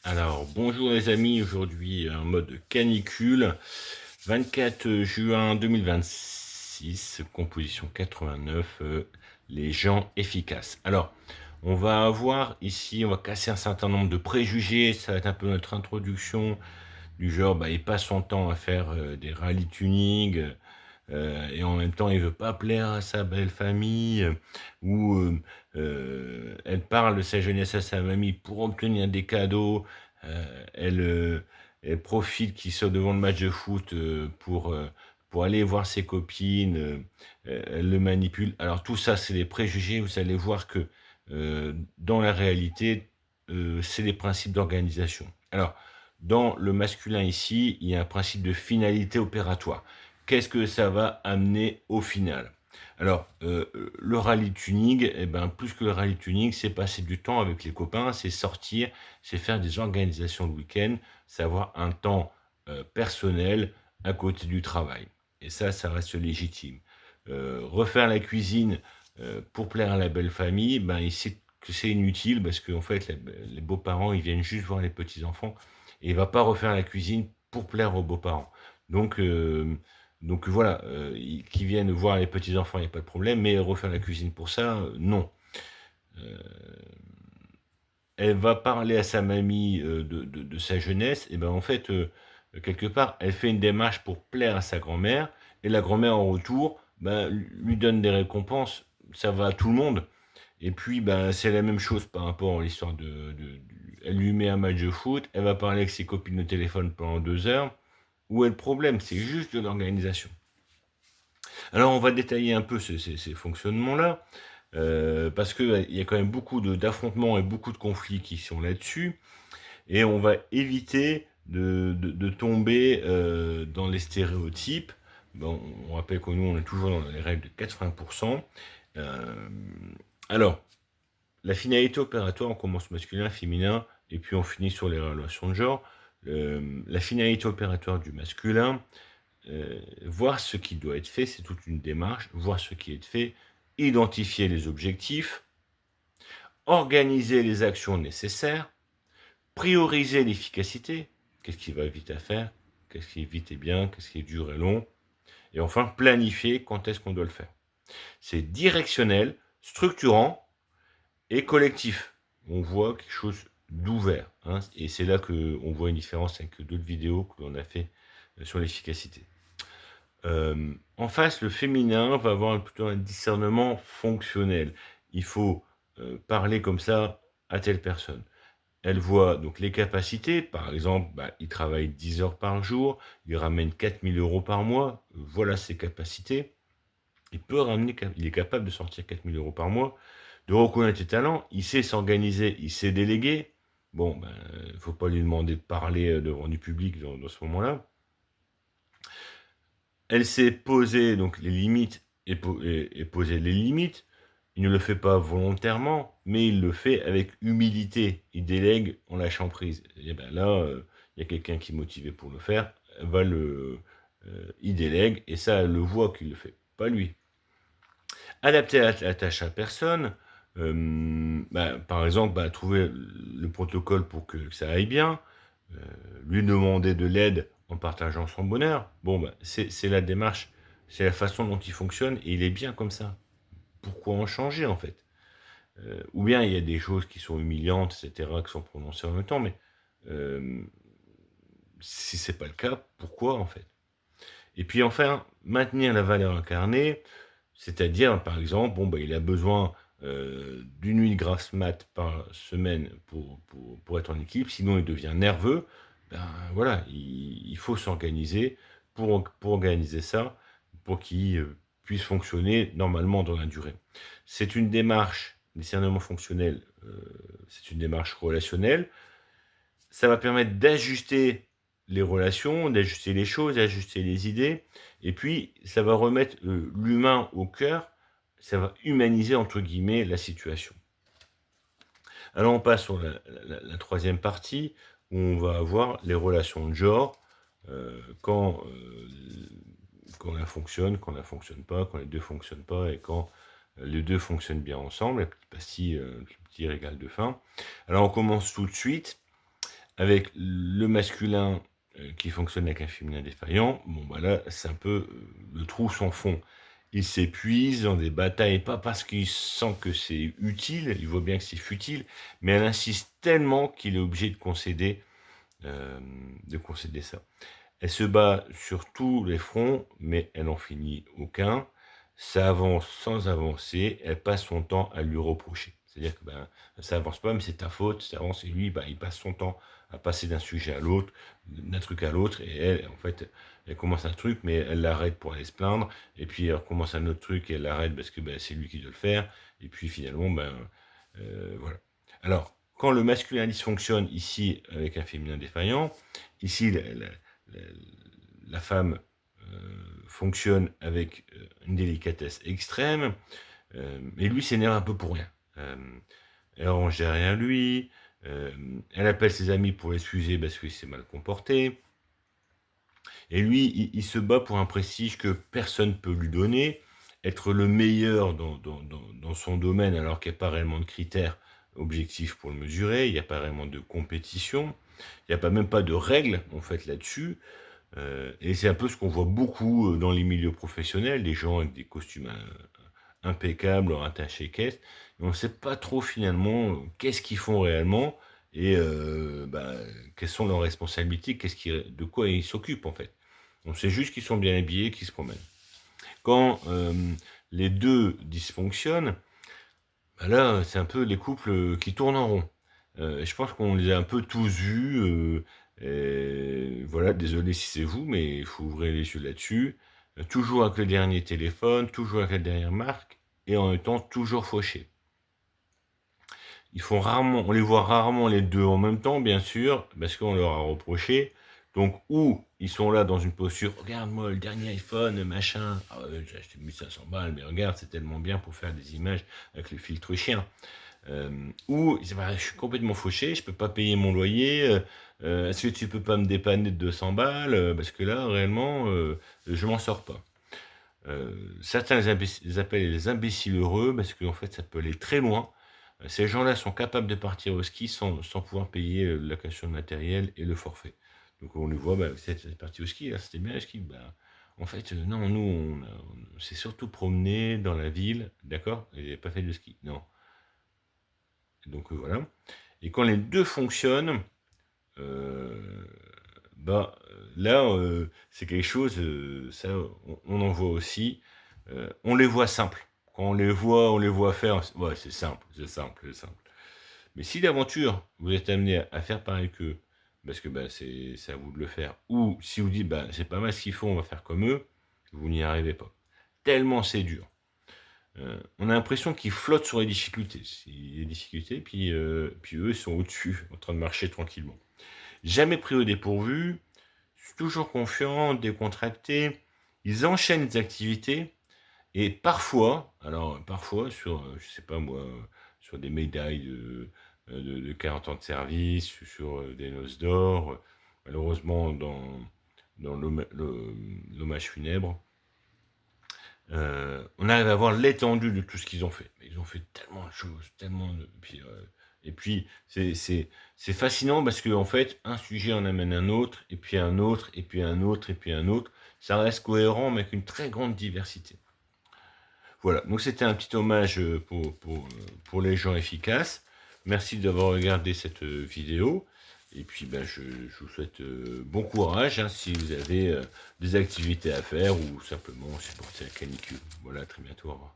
Alors, bonjour les amis, aujourd'hui en mode canicule, 24 juin 2026, composition 89, les gens efficaces. Alors, on va avoir ici, on va casser un certain nombre de préjugés, ça va être un peu notre introduction, du genre, il passe son temps à faire des rally tuning, et en même temps il veut pas plaire à sa belle famille, ou elle parle de sa jeunesse à sa mamie pour obtenir des cadeaux, elle, elle profite qu'il soit devant le match de foot pour aller voir ses copines, elle le manipule. Alors tout ça, c'est des préjugés, vous allez voir que dans la réalité, c'est des principes d'organisation. Alors, dans le masculin ici, il y a un principe de finalité opératoire. Qu'est-ce que ça va amener au final? Alors, le rally tuning, eh ben, plus que le rally tuning, c'est passer du temps avec les copains, c'est sortir, c'est faire des organisations le week-end, c'est avoir un temps personnel à côté du travail. Et ça reste légitime. Refaire la cuisine pour plaire à la belle famille, il sait que c'est inutile parce qu'en fait, les beaux-parents, ils viennent juste voir les petits-enfants et il va pas refaire la cuisine pour plaire aux beaux-parents. Donc, voilà, qu'ils viennent voir les petits-enfants, il n'y a pas de problème, mais refaire la cuisine pour ça, non. Euh, Elle va parler à sa mamie de sa jeunesse, et ben en fait, quelque part, elle fait une démarche pour plaire à sa grand-mère, et la grand-mère en retour, lui donne des récompenses, ça va à tout le monde. Et puis, c'est la même chose par rapport à l'histoire elle lui met un match de foot, elle va parler avec ses copines au téléphone pendant 2 heures. Où est le problème? C'est juste de l'organisation. Alors, on va détailler un peu ces fonctionnements-là, parce qu'il y a quand même beaucoup d'affrontements et beaucoup de conflits qui sont là-dessus, et on va éviter de tomber dans les stéréotypes. Bon, on rappelle que nous, on est toujours dans les règles de 80%. Euh, alors, la finalité opératoire, on commence masculin, féminin, et puis on finit sur les relations de genre. La finalité opératoire du masculin, voir ce qui doit être fait, c'est toute une démarche, voir ce qui est fait, identifier les objectifs, organiser les actions nécessaires, prioriser l'efficacité, qu'est-ce qui va vite à faire, qu'est-ce qui est vite et bien, qu'est-ce qui est dur et long, et enfin planifier quand est-ce qu'on doit le faire. C'est directionnel, structurant et collectif. On voit quelque chose d'ouvert, hein, et c'est là qu'on voit une différence avec d'autres vidéos que l'on a fait sur l'efficacité. En face, le féminin va avoir plutôt un discernement fonctionnel. Il faut parler comme ça à telle personne. Elle voit donc les capacités, par exemple, il travaille 10 heures par jour, il ramène 4 000 € par mois, voilà ses capacités. Il est capable de sortir 4 000 € par mois, de reconnaître ses talents, il sait s'organiser, il sait déléguer. Bon, il ne faut pas lui demander de parler devant du public dans ce moment-là. Elle sait poser donc les limites et poser les limites. Il ne le fait pas volontairement, mais il le fait avec humilité. Il délègue en lâchant prise. Et ben là, il y a quelqu'un qui est motivé pour le faire, il délègue, et ça, elle le voit qu'il le fait, pas lui. Adapter la tâche à personne, par exemple, trouver le protocole pour que ça aille bien, euh, lui demander de l'aide en partageant son bonheur. Bon, c'est la démarche, c'est la façon dont il fonctionne, et il est bien comme ça. Pourquoi en changer, en fait? Ou bien il y a des choses qui sont humiliantes, etc., qui sont prononcées en même temps, mais euh, si c'est pas le cas, pourquoi, en fait? Et puis enfin, maintenir la valeur incarnée, c'est-à-dire, par exemple, il a besoin d'une nuit de grasse mat par semaine pour être en équipe, sinon il devient nerveux. Voilà, il faut s'organiser pour organiser ça, pour qu'il puisse fonctionner normalement dans la durée. C'est une démarche, discernement fonctionnel, c'est une démarche relationnelle. Ça va permettre d'ajuster les relations, d'ajuster les choses, d'ajuster les idées, et puis ça va remettre l'humain au cœur, ça va humaniser entre guillemets la situation. Alors on passe sur la troisième partie, où on va avoir les relations de genre, quand elles fonctionnent, quand elles ne fonctionnent pas, quand les deux ne fonctionnent pas, et quand les deux fonctionnent bien ensemble, la petite pastille, le petit régal de fin. Alors on commence tout de suite avec le masculin qui fonctionne avec un féminin défaillant, bon bah là, c'est un peu le trou sans fond. Il s'épuise dans des batailles, pas parce qu'il sent que c'est utile, il voit bien que c'est futile, mais elle insiste tellement qu'il est obligé de concéder ça. Elle se bat sur tous les fronts, mais elle n'en finit aucun. Ça avance sans avancer, elle passe son temps à lui reprocher. C'est-à-dire que ça avance pas, mais c'est ta faute, ça avance, et lui, il passe son temps à passer d'un sujet à l'autre, d'un truc à l'autre, et elle, en fait, elle commence un truc, mais elle l'arrête pour aller se plaindre, et puis elle recommence un autre truc, et elle l'arrête parce que c'est lui qui doit le faire, et puis finalement, voilà. Alors, quand le masculin dysfonctionne ici avec un féminin défaillant, ici, la, la femme fonctionne avec une délicatesse extrême, et lui s'énerve un peu pour rien. Elle range derrière lui, elle appelle ses amis pour l'excuser parce qu'il s'est mal comporté, et lui, il se bat pour un prestige que personne ne peut lui donner, être le meilleur dans son domaine alors qu'il n'y a pas réellement de critères objectifs pour le mesurer, il n'y a pas réellement de compétition, il n'y a même pas de règles en fait là-dessus. Et c'est un peu ce qu'on voit beaucoup dans les milieux professionnels, des gens avec des costumes impeccables, leur attaché caisse, et on ne sait pas trop finalement qu'est-ce qu'ils font réellement et quelles sont leurs responsabilités, de quoi ils s'occupent en fait. On sait juste qu'ils sont bien habillés, qu'ils se promènent. Quand les deux dysfonctionnent, là c'est un peu les couples qui tournent en rond. Je pense qu'on les a un peu tous vus. Et voilà, désolé si c'est vous, mais il faut ouvrir les yeux là-dessus. Toujours avec le dernier téléphone, toujours avec la dernière marque, et en même temps toujours fauchés. On les voit rarement les deux en même temps, bien sûr, parce qu'on leur a reproché. Donc, ou ils sont là dans une posture, regarde-moi le dernier iPhone, machin, j'ai acheté 1500 balles, mais regarde, c'est tellement bien pour faire des images avec le filtre chien. Ou je suis complètement fauché, je peux pas payer mon loyer, est-ce que tu peux pas me dépanner de 200 balles, parce que là réellement je m'en sors pas. Certains les appellent les imbéciles heureux parce qu'en fait ça peut aller très loin. Ces gens-là sont capables de partir au ski sans pouvoir payer la location de matériel et le forfait. Donc on les voit, c'est parti au ski, là c'était bien le ski. En fait, non, nous on s'est surtout promené dans la ville, d'accord, et pas fait de ski, non. Donc voilà. Et quand les deux fonctionnent, euh, là, c'est quelque chose, ça, on en voit aussi. On les voit simples. Quand on les voit faire, ouais, c'est simple, c'est simple, c'est simple. Mais si d'aventure, vous êtes amené à faire pareil qu'eux, parce que c'est à vous de le faire, ou si vous dites, c'est pas mal ce qu'ils font, on va faire comme eux, vous n'y arrivez pas. Tellement c'est dur. On a l'impression qu'ils flottent sur les difficultés. Les difficultés, puis eux, ils sont au-dessus, en train de marcher tranquillement. Jamais pris au dépourvu, toujours confiants, décontractés. Ils enchaînent les activités et parfois, sur, je sais pas moi, sur des médailles de 40 ans de service, sur des noces d'or, malheureusement dans l'hommage funèbre, on arrive à voir l'étendue de tout ce qu'ils ont fait. Ils ont fait tellement de choses, et puis c'est fascinant parce que en fait, un sujet en amène un autre, et puis un autre, et puis un autre, et puis un autre. Ça reste cohérent, mais avec une très grande diversité. Voilà, donc c'était un petit hommage pour les gens efficaces. Merci d'avoir regardé cette vidéo. Et puis je vous souhaite bon courage si vous avez des activités à faire ou simplement supporter la canicule. Voilà, à très bientôt, au revoir.